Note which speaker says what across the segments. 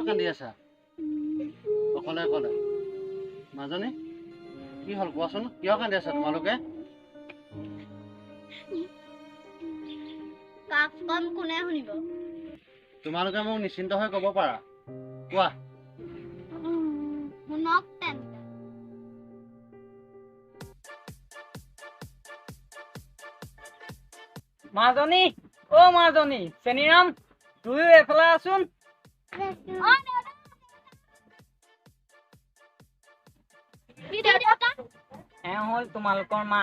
Speaker 1: কান্দি আছা অকলে অকলে মাজনী কি হল কোৱাচোন কিয় কান্দি আছা তোমালোকে
Speaker 2: কাকম কোনে শুনিব
Speaker 1: তোমালোকে মোক নিশ্চিন্ত হৈ ক'ব পাৰা কোৱা
Speaker 2: শুনক তেন
Speaker 3: মাজনী ও মাজনী চেনিৰাম তুই এফালে আসুন হল তোমালোকৰ মা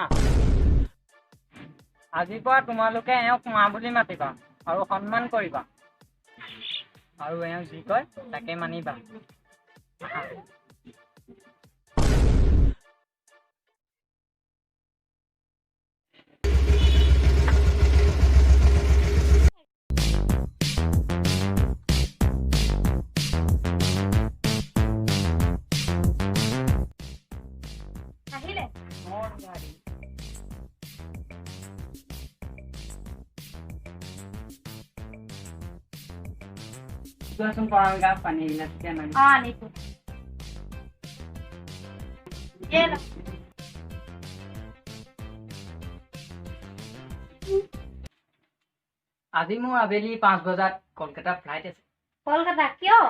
Speaker 3: আজিৰ পৰা তোমালোকে এওঁক মা বুলি মাতিবা আৰু সন্মান কৰিবা আৰু এওঁ যি কয় তাকে মানিবা
Speaker 2: আহিলে
Speaker 3: Langsung parang gapan nih nanti kan lagi.
Speaker 2: niku Yelo
Speaker 3: আজি মোৰ আবেলি 5 বজাত কলকাতা ফ্লাইট আছে
Speaker 2: কলকাতা কিয়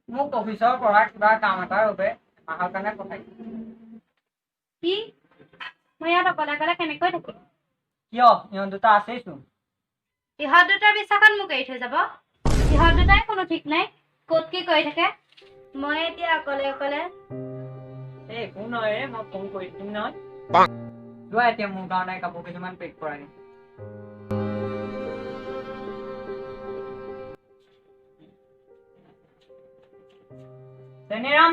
Speaker 3: মোক অফিচৰ পৰা কিবা কাম এটাৰ বাবে মাহৰ কাৰণে পঠাইছে
Speaker 2: কি মই ইয়াত অকলে অকলে কেনেকৈ থাকিম
Speaker 3: কিয় ইহঁত দুটা আছেইচোন
Speaker 2: ইহঁত দুটাৰ বিশ্বাসত মোক এৰি থৈ যাব ইহঁত দুটাই কোনো ঠিক নাই ক'ত কি কৰি থাকে মই এতিয়া অকলে অকলে
Speaker 3: এই একো নহয় মই ফোন কৰি দিম নহয় যোৱা এতিয়া মোৰ কাৰণে কাপোৰ কিছুমান পেক কৰাগে চেনিৰাম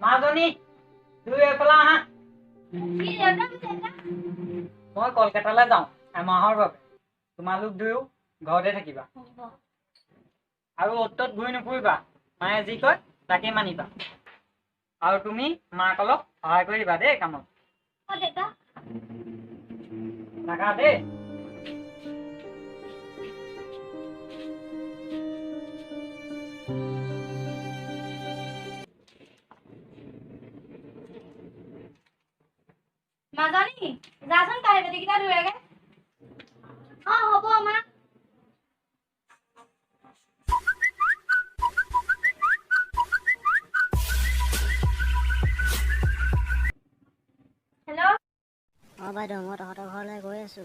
Speaker 3: মাজনী তুই এফালে আহা মই কলকাতালৈ যাওঁ এমাহৰ বাবে তোমালোক দুয়ো ঘৰতে থাকিবা আৰু অতত ঘূৰি নুফুৰিবা মায়ে যি কয় তাকে মানিবা আৰু তুমি মাক অলপ সহায় কৰিবা দেই কামত থাকা দেই
Speaker 2: মাজনী যাচোন কাঁহী বাতিকেইটা ধুৱেগে হ'ব মা হেল্ল'
Speaker 4: বাইদেউ মই তহঁতৰ ঘৰলৈ গৈ আছো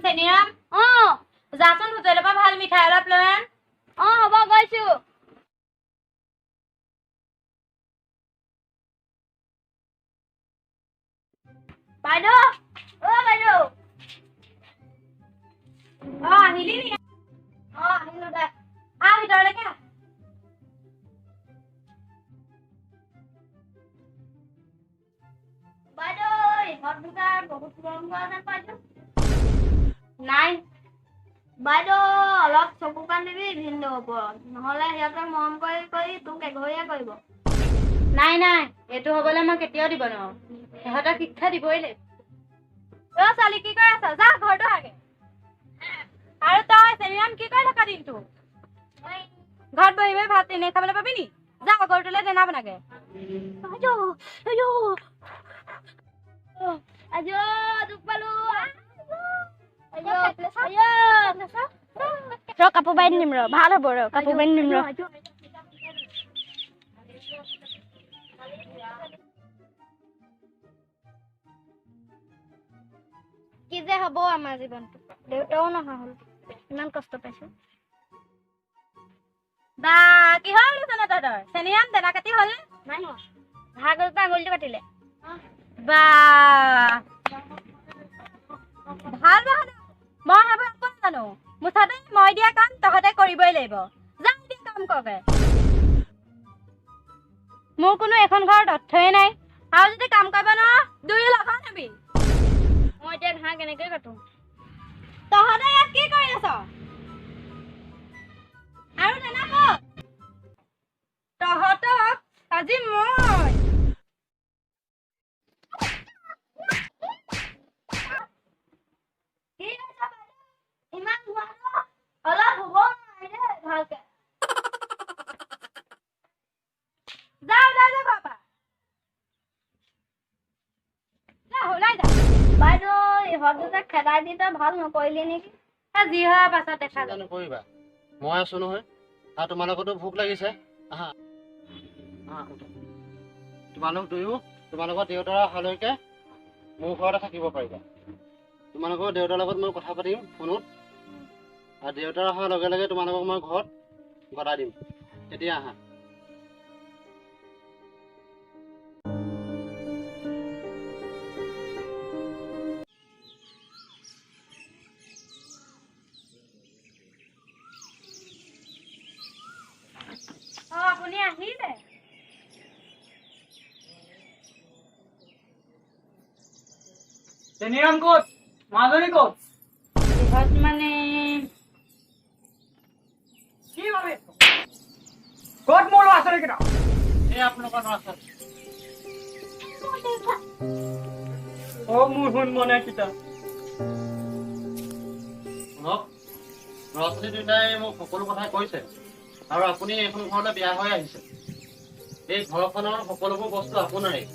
Speaker 2: চেনিৰাম যাচোন হোটেলৰ পৰা ভাল মিঠাই অলপ লৈ আন হ'ব গৈছো বাইদেউ বাইদেউ আহিলি নি আহিলো দে ভিতৰলৈকে বাইদেউ ইহঁত দুটা বহুত মৰম কৰা যেন পাইছো নাই বাইদেউ অলপ চকু কাণ দিবি ভিনদেউৰ ওপৰত নহ'লে সিহঁতক মৰম কৰি কৰি তোক এঘৰীয়া কৰিব নাই এইটো হ'বলৈ মই কেতিয়াও দিব নোৱাৰো সিহঁতক শিক্ষা দিবই লাগিব ছোৱালী কি কৰি আছ যা ঘৰটো আগে আৰু তই চেনিৰাম কি কৰি থকা দিনটো ঘৰত বহি বহি ভাত এনেই খাবলৈ পাবি নি যা ঘৰটোলৈ দেনা বনাগে দুখ পালো
Speaker 4: কাপোৰ বান্ধি নিম ভাল হ'ব কাপোৰ বান্ধি নিম কি যে হ'ব আমাৰ জীৱনটো দেউতাও নহা হ'ল ইমান কষ্ট পাইছো
Speaker 2: বা কি হ'ল তহঁতৰ চেনিৰাম দেনা কাটি হ'ল
Speaker 4: নাই ঘাঁহ গছৰ আঙুলিটো কাটিলে
Speaker 2: বা ভাল মই সেইবোৰ একো নাজানো মুঠতে মই দিয়া কাম তহঁতে কৰিবই লাগিব যা দিয়া কাম কৰগে মোৰ কোনো এখন ঘৰত অৰ্থই নাই আৰু যদি কাম কৰিব নোৱাৰ দুয়ো লগ নেবি
Speaker 4: মই এতিয়া ঘাঁহ কেনেকৈ কাটো
Speaker 2: তহঁতে ইয়াত কি কৰি আছ আৰু দেনা ক'ত তহঁতক আজি মই কি হৈছে বাইদেউ ইমান ইহঁত দুটাক খেদাই দি তই ভাল নকৰিলি নেকি?
Speaker 4: যি হয় পাছত দেখা
Speaker 1: চিন্তা নকৰিবা, মই আছো নহয়। আৰু তোমালোকতো ভোক লাগিছে, আহা আহা উঠা। তোমালোক দুয়ো তোমালোকৰ দেউতাৰ অহালৈকে মোৰ ঘৰতে থাকিব পাৰিবা। তোমালোকৰ দেউতাৰ লগত মই কথা পাতিম ফোনত, আৰু দেউতাৰ অহাৰ লগে লগে তোমালোকক মই ঘৰত গতাই দিম। তেতিয়া আহা।
Speaker 4: আপুনি আহিলে?
Speaker 3: চেনিৰাম ক'ত? মাজনী ক'ত?
Speaker 4: ইহঁত মানে
Speaker 3: কি ভাবে ক'ত মোৰ ল'ৰা ছোৱালীকেইটা?
Speaker 1: এই আপোনালোকৰ ল'ৰা ছোৱালী।
Speaker 3: মোৰ শুন মনে কিতা
Speaker 1: শুনক, ল'ৰা ছোৱালী দুটাই মোক সকলো কথাই কৈছে, আৰু আপুনি এইখন ঘৰলৈ বিয়া হৈ আহিছে। এই ঘৰখনৰ সকলোবোৰ বস্তু আপোনাৰেই,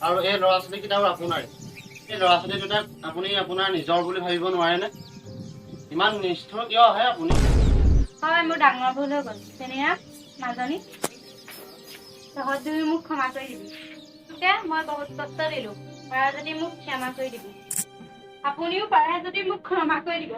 Speaker 1: আৰু এই ল'ৰা ছোৱালীকেইটাও আপোনাৰেই। এই ল'ৰা ছোৱালী দুটাক আপুনি আপোনাৰ নিজৰ বুলি ভাবিব নোৱাৰেনে? ইমান নিষ্ঠুৰ কিয় হয় আপুনি?
Speaker 4: হয়, মোৰ ডাঙৰ ভুল হৈ গ'ল। চেনিৰাম, মাজনী, তহঁত দুয়ো মোক ক্ষমা কৰি দিবি। তোকে মই বহুত কষ্ট দিলোঁ, পাৰে যদি মোক ক্ষমা কৰি দিবি। আপুনিও পাৰে যদি মোক ক্ষমা কৰি দিব।